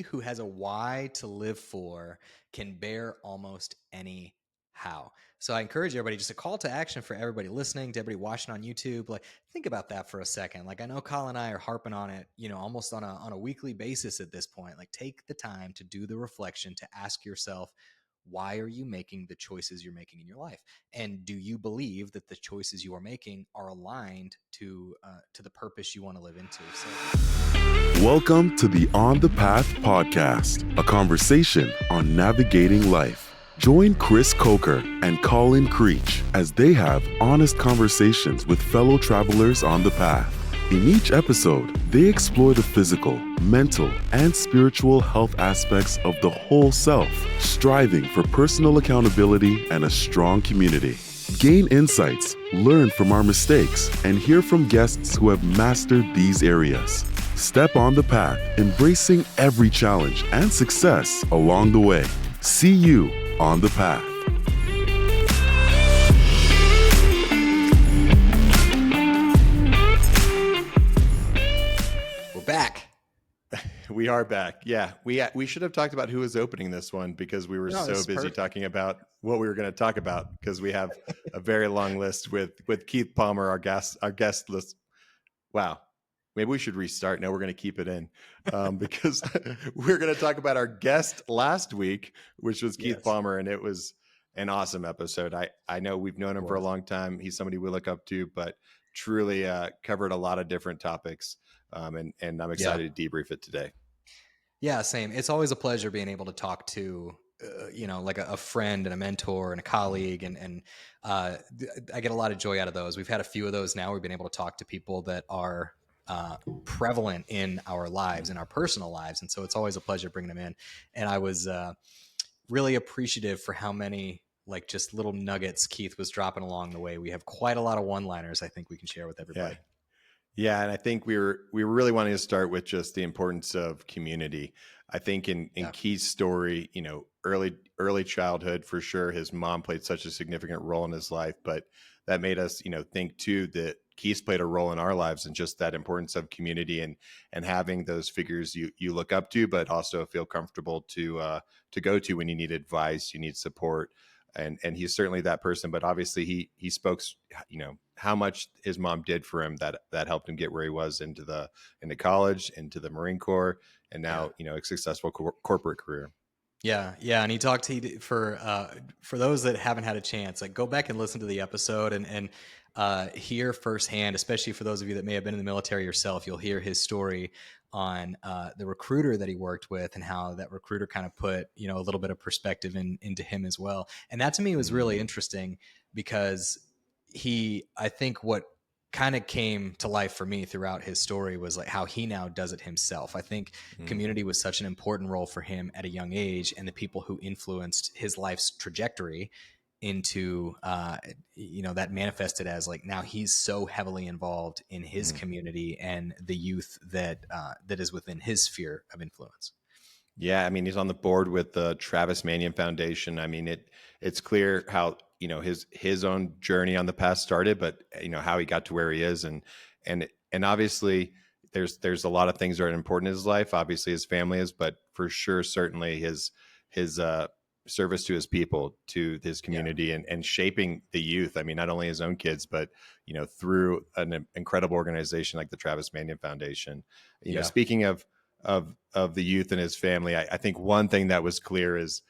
who has a why to live for can bear almost any how. So I encourage everybody, just a call to action for everybody listening, to everybody watching on YouTube. Like, think about that for a second. Like, I know Colin and I are harping on it, almost on a weekly basis at this point. Like, take the time to do the reflection, to ask yourself, why are you making the choices you're making in your life? And do you believe that the choices you are making are aligned to the purpose you want to live into? So, welcome to the On the Path podcast, a conversation on navigating life. Join Chris Coker and Colin Creech as they have honest conversations with fellow travelers on the path. In each episode, they explore the physical, mental, and spiritual health aspects of the whole self, striving for personal accountability and a strong community. Gain insights, learn from our mistakes, and hear from guests who have mastered these areas. Step on the path, embracing every challenge and success along the way. See you on the path. back. We are back. Yeah, we should have talked about who was opening this one because we were so busy talking about what we were going to talk about, because we have a very long list with Keith Palmer, our guest list. Wow. Maybe we should restart. No, we're going to keep it in because we're going to talk about our guest last week, which was Keith Palmer, and it was an awesome episode. I know we've known him for a long time. He's somebody we look up to, but truly covered a lot of different topics. And I'm excited to debrief it today. Yeah, same. It's always a pleasure being able to talk to, like a friend and a mentor and a colleague. And I get a lot of joy out of those. We've had a few of those now. We've been able to talk to people that are prevalent in our lives, in our personal lives. And so it's always a pleasure bringing them in. And I was really appreciative for how many like just little nuggets Keith was dropping along the way. We have quite a lot of one-liners I think we can share with everybody. Yeah. And I think we were really wanting to start with just the importance of community. I think in Keith's story, early childhood, for sure, his mom played such a significant role in his life, but that made us, think too, that Keith's played a role in our lives, and just that importance of community and having those figures you look up to, but also feel comfortable to go to when you need advice, you need support. And he's certainly that person, but obviously he spoke, how much his mom did for him that helped him get where he was into college, into the Marine Corps, and now, a successful corporate career. Yeah. And he talked for those that haven't had a chance, like go back and listen to the episode and hear firsthand, especially for those of you that may have been in the military yourself, you'll hear his story on the recruiter that he worked with and how that recruiter kind of put, a little bit of perspective into him as well. And that to me was really interesting because I think what kind of came to life for me throughout his story was like how he now does it himself. I think community was such an important role for him at a young age, and the people who influenced his life's trajectory into, that manifested as like, now he's so heavily involved in his community and the youth that is within his sphere of influence. Yeah. I mean, he's on the board with the Travis Manion Foundation. I mean, it's clear how, his own journey on the path started, but how he got to where he is. And obviously there's a lot of things that are important in his life. Obviously his family is, but for sure, certainly his service to his people, to his community, and shaping the youth. I mean, not only his own kids, but, through an incredible organization like the Travis Manion Foundation. Speaking of the youth and his family, I think one thing that was clear is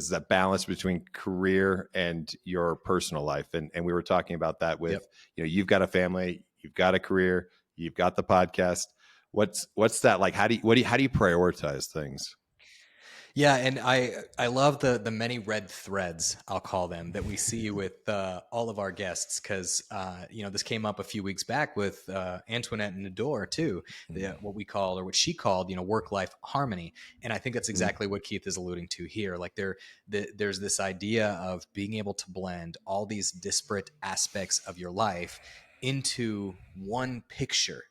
that balance between career and your personal life. And we were talking about that with, you've got a family, you've got a career, you've got the podcast. What's that like? How do you prioritize things? Yeah. And I love the many red threads, I'll call them, that we see with all of our guests. Cause this came up a few weeks back with Antoinette and Nador too, what she called, work-life harmony. And I think that's exactly what Keith is alluding to here. Like there's this idea of being able to blend all these disparate aspects of your life into one picture,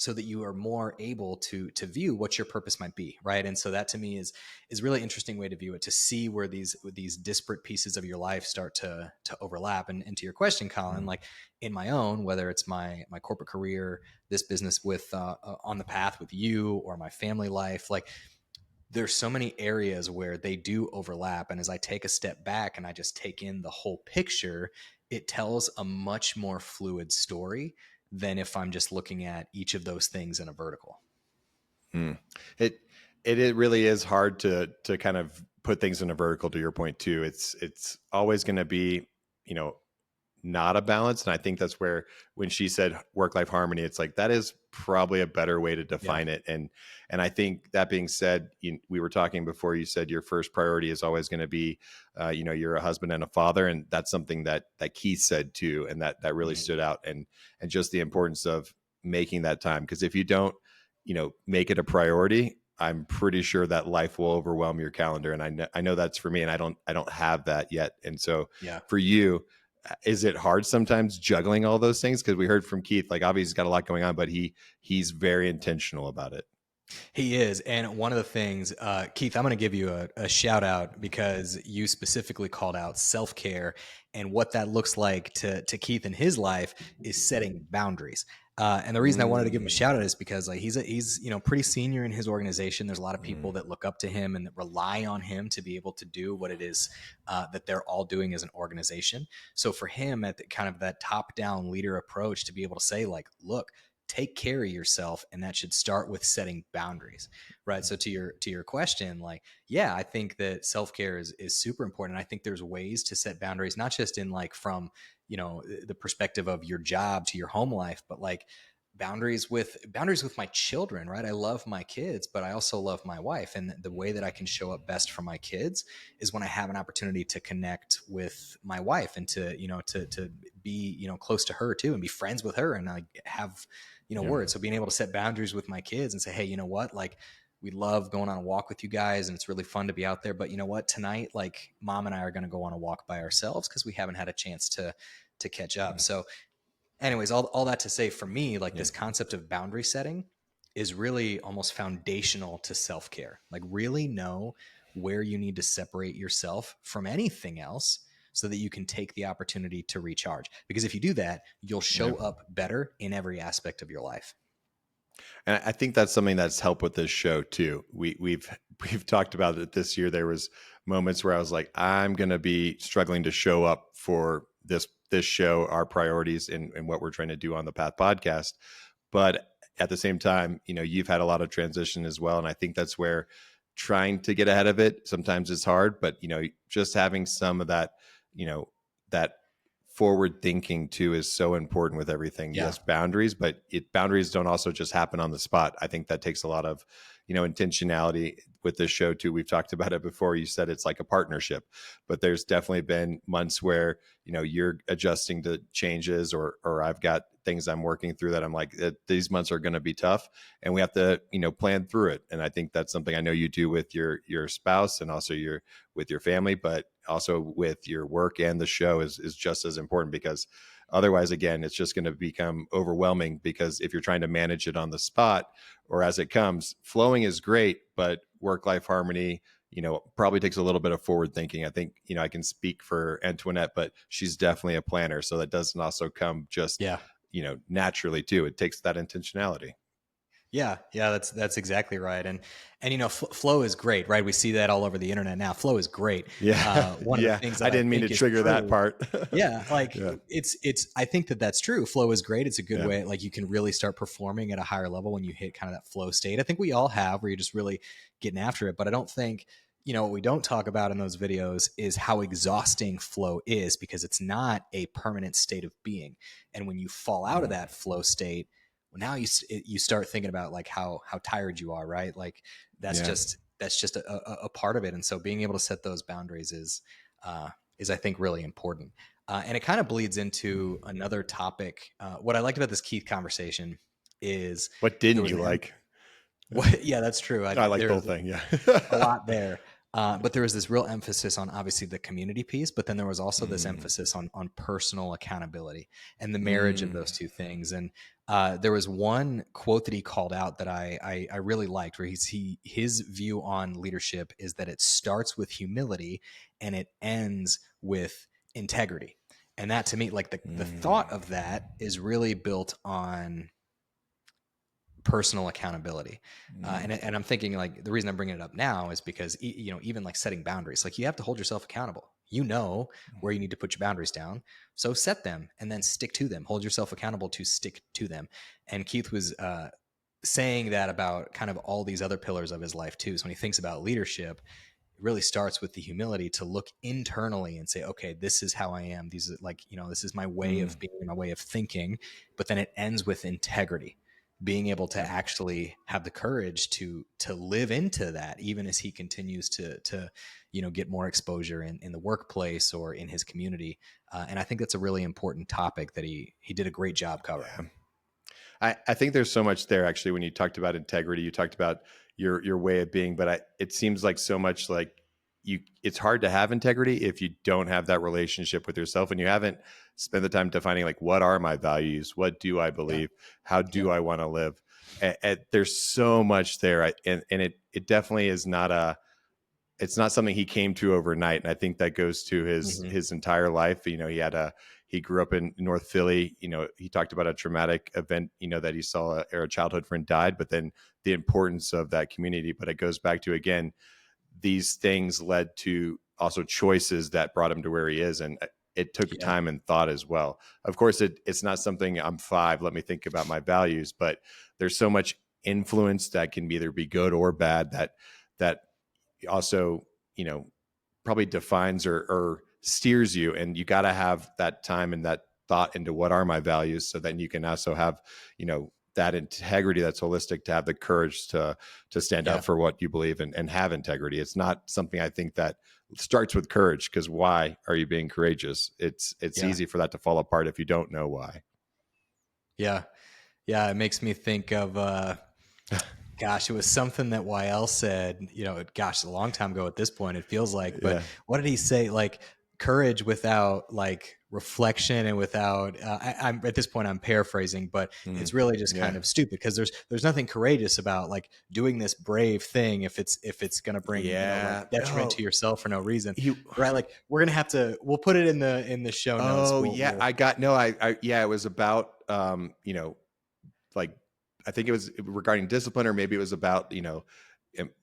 so that you are more able to view what your purpose might be, right? And so that to me is a really interesting way to view it, to see where these disparate pieces of your life start to overlap. And to your question, Colin, like in my own, whether it's my corporate career, this business with on the path with you, or my family life, like there's so many areas where they do overlap. And as I take a step back and I just take in the whole picture, it tells a much more fluid story than if I'm just looking at each of those things in a vertical. It it really is hard to kind of put things in a vertical. To your point too, it's always going to be, you know, not a balance. And I think that's where, when she said work life harmony, it's like that is probably a better way to Yeah. define it. And I think, that being said, we were talking before, you said your first priority is always going to be, you know, you're a husband and a father, and that's something that Keith said too, and that really Mhm. stood out. And just the importance of making that time, because if you don't, you know, make it a priority, I'm pretty sure that life will overwhelm your calendar. And I know that's for me, and I don't have that yet. And so Yeah. for you, is it hard sometimes juggling all those things? Because we heard from Keith, like obviously he's got a lot going on, but he's very intentional about it. He is. And one of the things, Keith, I'm going to give you a shout out because you specifically called out self care. And what that looks like to Keith in his life is setting boundaries. And the reason I wanted to give him a Mm, shout out is because like he's you know pretty senior in his organization. There's a lot of people mm, that look up to him and that rely on him to be able to do what it is that they're all doing as an organization. So for him, at the kind of that top down leader approach, to be able to say like, look, take care of yourself, and that should start with setting boundaries, right? So to your question, like, yeah, I think that self-care is super important. I think there's ways to set boundaries, not just in like from, you know, the perspective of your job to your home life, but like boundaries with my children, right? I love my kids, but I also love my wife, and the way that I can show up best for my kids is when I have an opportunity to connect with my wife and to, you know, to be, you know, close to her too, and be friends with her, and I have, you know, yeah. words. So being able to set boundaries with my kids and say, hey, you know what, like, we love going on a walk with you guys and it's really fun to be out there, but you know what, tonight, like, mom and I are going to go on a walk by ourselves because we haven't had a chance to catch up. Mm, So anyways, all that to say, for me, like, yeah. this concept of boundary setting is really almost foundational to self-care. Like, really know where you need to separate yourself from anything else so that you can take the opportunity to recharge. Because if you do that, you'll Yeah. show up better in every aspect of your life. And I think that's something that's helped with this show too. We've talked about it this year. There was moments where I was like, I'm going to be struggling to show up for this show, our priorities, and what we're trying to do on the Path podcast. But at the same time, you know, you've had a lot of transition as well, and I think that's where trying to get ahead of it sometimes is hard. But you know, just having some of that, you know, that forward thinking too is so important with everything. Yeah. Yes, boundaries, but boundaries don't also just happen on the spot. I think that takes a lot of, you know, intentionality with this show too. We've talked about it before. You said it's like a partnership, but there's definitely been months where, you know, you're adjusting to changes, or I've got things I'm working through that I'm like, these months are going to be tough, and we have to, you know, plan through it. And I think that's something I know you do with your spouse, and also with your family, but also with your work, and the show is just as important, because otherwise, again, it's just going to become overwhelming, because if you're trying to manage it on the spot or as it comes, flowing is great, but work-life harmony, you know, probably takes a little bit of forward thinking. I think, you know, I can speak for Antoinette, but she's definitely a planner. So that doesn't also come just, Yeah. you know, naturally too. It takes that intentionality. Yeah, yeah, that's exactly right. And you know, flow is great, right? We see that all over the internet now. Flow is great. Yeah. One of the Yeah. things I that I didn't mean to think is trigger that true. part. Yeah, like, Yeah. it's I think that that's true. Flow is great. It's a good Yeah. way, like, you can really start performing at a higher level when you hit kind of that flow state. I think we all have, where you're just really getting after it. But I don't think, you know, what we don't talk about in those videos is how exhausting flow is, because it's not a permanent state of being. And when you fall out of Mm, that flow state, well, now you start thinking about like how tired you are, right? Like, yeah. that's just a part of it. And so being able to set those boundaries is I think really important. And it kind of bleeds into another topic. What I liked about this Keith conversation is What there didn't was you like? Yeah. what, yeah, that's true. I like the whole There's thing. Yeah. a lot there. But there was this real emphasis on obviously the community piece, but then there was also this Mm, emphasis on personal accountability and the marriage of mm, those two things. And there was one quote that he called out that I really liked, where his view on leadership is that it starts with humility and it ends with integrity. And that, to me, like, the mm, thought of that is really built on personal accountability. Mm. And I'm thinking, like, the reason I'm bringing it up now is because, even like setting boundaries, like, you have to hold yourself accountable. You know where you need to put your boundaries down. So set them and then stick to them. Hold yourself accountable to stick to them. And Keith was saying that about kind of all these other pillars of his life too. So when he thinks about leadership, it really starts with the humility to look internally and say, okay, this is how I am. These are, like, this is my way Mm. of being, my way of thinking. But then it ends with integrity, being able to Yeah. actually have the courage to live into that, even as he continues to get more exposure in the workplace or in his community. And I think that's a really important topic that he did a great job covering. Yeah. I think there's so much there actually. When you talked about integrity, you talked about your way of being, but it seems like so much like it's hard to have integrity if you don't have that relationship with yourself and you haven't spent the time defining, like, what are my values? What do I Yeah. believe? How do Yep. I want to live? There's so much there. And it definitely is it's not something he came to overnight. And I think that goes to Mm-hmm. his entire life. He grew up in North Philly. He talked about a traumatic event, that he saw a childhood friend died, but then the importance of that community. But it goes back to, again, these things led to also choices that brought him to where he is. And it took Yeah. time and thought as well. Of course, it's not something I'm 5, let me think about my values, but there's so much influence that can either be good or bad that also, probably defines or steers you. And you got to have that time and that thought into what are my values, so then you can also have, that integrity that's holistic, to have the courage to stand Yeah. up for what you believe and have integrity. It's not something, I think, that starts with courage, because why are you being courageous? It's Yeah. easy for that to fall apart if you don't know why. Yeah. Yeah. It makes me think of, gosh, it was something that YL said, gosh, a long time ago at this point, it feels like, but Yeah. what did he say? Like, courage without, like, reflection and without, I'm at this point, I'm paraphrasing, but Mm. it's really just Yeah. kind of stupid, because there's nothing courageous about, like, doing this brave thing if it's going to bring, like, Yeah. detriment to Oh, yourself for no reason. you. Right. Like, we're going to have to, we'll put it in the show notes. Oh yeah, We'll I got no. Yeah, it was about like, I think it was regarding discipline, or maybe it was about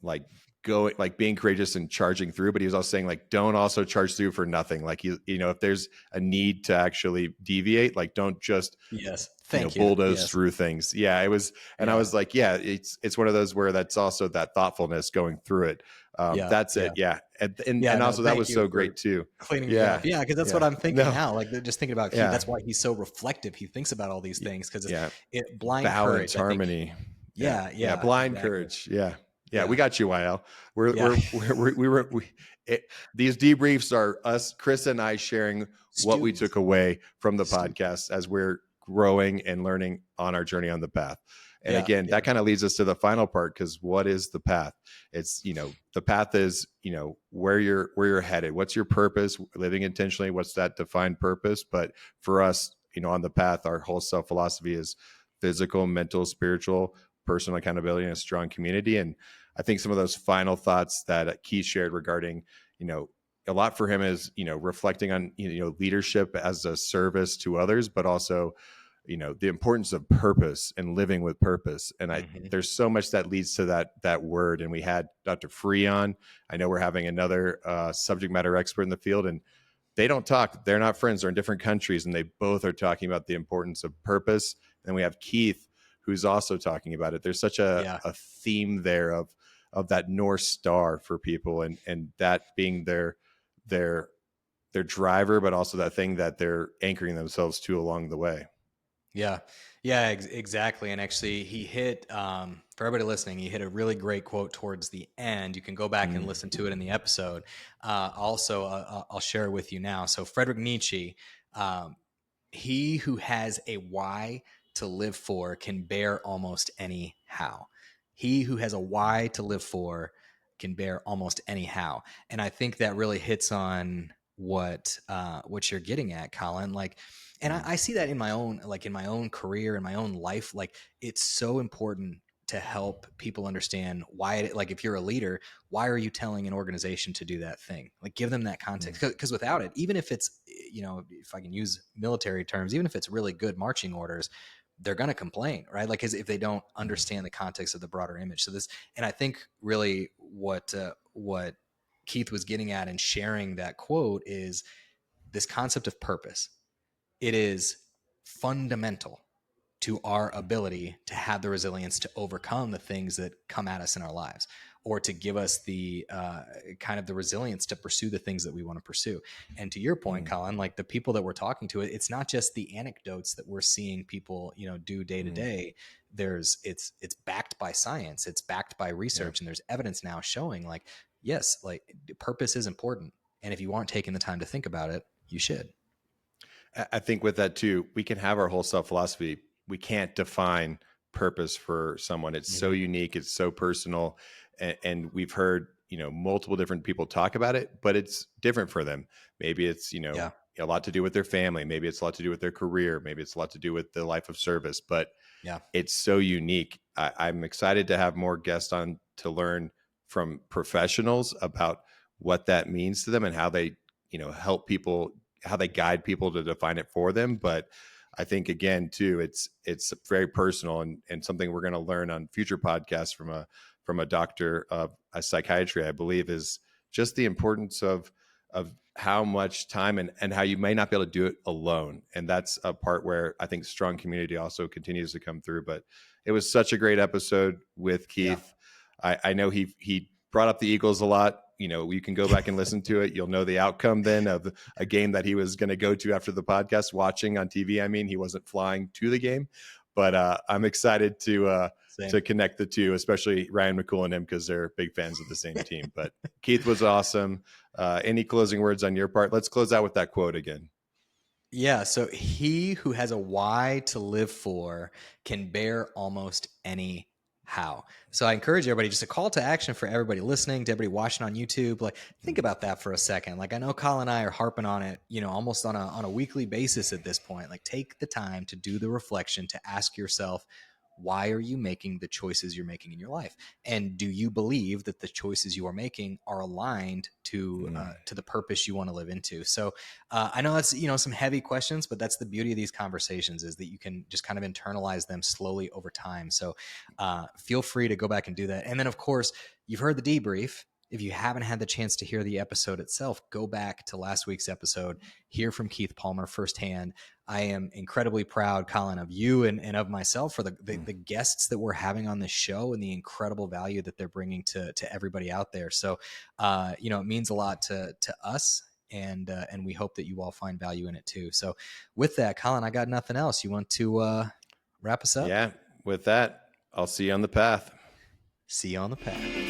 like going, like, being courageous and charging through. But he was also saying, like, don't also charge through for nothing. Like, if there's a need to actually deviate, like, don't just Yes. Thank you. bulldoze Yes. through things. Yeah, it was. And I Yeah. was like, yeah, it's one of those where that's also that thoughtfulness going through it. Yeah. That's Yeah. it. Yeah. And Yeah, no, also that thank was you so for great too. cleaning me Yeah. up. Yeah, because that's what Yeah. I'm thinking No. now. Like, just thinking about Keith, Yeah. that's why he's so reflective. He thinks about all these things, because Yeah. it blind Balance, courage, I think. harmony. Yeah. Yeah, Yeah. yeah, Blind exactly. courage. Yeah. Yeah. We Yeah, got you, YL. We're, yeah. we're, these debriefs are us, Chris and I, sharing what we Students, took away from the student. podcast as we're growing and learning on our journey on the path. And Yeah, again, yeah, that kind of leads us to the final part, because what is the path? It's, the path is, where you're headed. What's your purpose? Living intentionally. What's that defined purpose? But for us, on the path, our whole self philosophy is physical, mental, spiritual, personal accountability, and a strong community. And I think some of those final thoughts that Keith shared regarding, a lot for him is, reflecting on, leadership as a service to others, but also, the importance of purpose and living with purpose. And hmm there's so much that leads to that word. And we had Dr. Free on. I know we're having another subject matter expert in the field, and they don't talk. They're not friends. They're in different countries, and they both are talking about the importance of purpose. And we have Keith, who's also talking about it. There's such a yeah, theme there of that North Star for people, and that being their driver, but also that thing that they're anchoring themselves to along the way. yeah, yeah, exactly. And actually, he hit, for everybody listening, he hit a really great quote towards the end. You can go back and Mm. listen to it in the episode. Also, I'll share it with you now. So, Friedrich Nietzsche, um, he who has a why to live for can bear almost any how. He who has a why to live for can bear almost any how. And I think that really hits on what you're getting at, Colin. Like, and I see that in my own, like, in my own career, in my own life. Like, it's so important to help people understand why like, if you're a leader, why are you telling an organization to do that thing? Like, give them that context, because without it, even if it's, if I can use military terms, even if it's really good marching orders, they're going to complain, right? Like, as if they don't understand the context of the broader image. So this, and I think really what Keith was getting at in sharing that quote is this concept of purpose. It is fundamental to our ability to have the resilience to overcome the things that come at us in our lives, or to give us the kind of the resilience to pursue the things that we want to pursue. And to your point, Colin, like the people that we're talking to, it's not just the anecdotes that we're seeing people, do day to day. It's backed by science, it's backed by research, and there's evidence now showing like, yes, like purpose is important. And if you aren't taking the time to think about it, you should. I think with that too, we can have our whole self philosophy. We can't define purpose for someone. It's so unique. It's so personal. And we've heard, multiple different people talk about it, but it's different for them. Maybe it's, a lot to do with their family. Maybe it's a lot to do with their career. Maybe it's a lot to do with the life of service, but it's so unique. I'm excited to have more guests on to learn from professionals about what that means to them and how they, help people, how they guide people to define it for them. But I think again, too, it's very personal and something we're going to learn on future podcasts from a doctor of a psychiatry, I believe, is just the importance of how much time and how you may not be able to do it alone. And that's a part where I think strong community also continues to come through. But it was such a great episode with Keith. I know he brought up the Eagles a lot. You can go back and listen to it. You'll know the outcome then of a game that he was going to go to after the podcast, watching on TV. I mean, he wasn't flying to the game, but I'm excited to connect the two, especially Ryan McCool and him, because they're big fans of the same team. But Keith was awesome. Any closing words on your part? Let's close out with that quote again. Yeah. So he who has a why to live for can bear almost any how. So I encourage everybody, just a call to action for everybody listening, to everybody watching on YouTube. Like, think about that for a second. Like, I know Colin and I are harping on it, almost on a weekly basis at this point. Like, take the time to do the reflection, to ask yourself, why are you making the choices you're making in your life? And do you believe that the choices you are making are aligned to the purpose you want to live into? So I know that's, some heavy questions, but that's the beauty of these conversations, is that you can just kind of internalize them slowly over time. So feel free to go back and do that. And then, of course, you've heard the debrief. If you haven't had the chance to hear the episode itself, go back to last week's episode, hear from Keith Palmer firsthand. I am incredibly proud, Colin, of you and of myself for the guests that we're having on this show and the incredible value that they're bringing to everybody out there. So, it means a lot to us, and we hope that you all find value in it too. So with that, Colin, I got nothing else. You want to wrap us up? Yeah. With that, I'll see you on the path. See you on the path.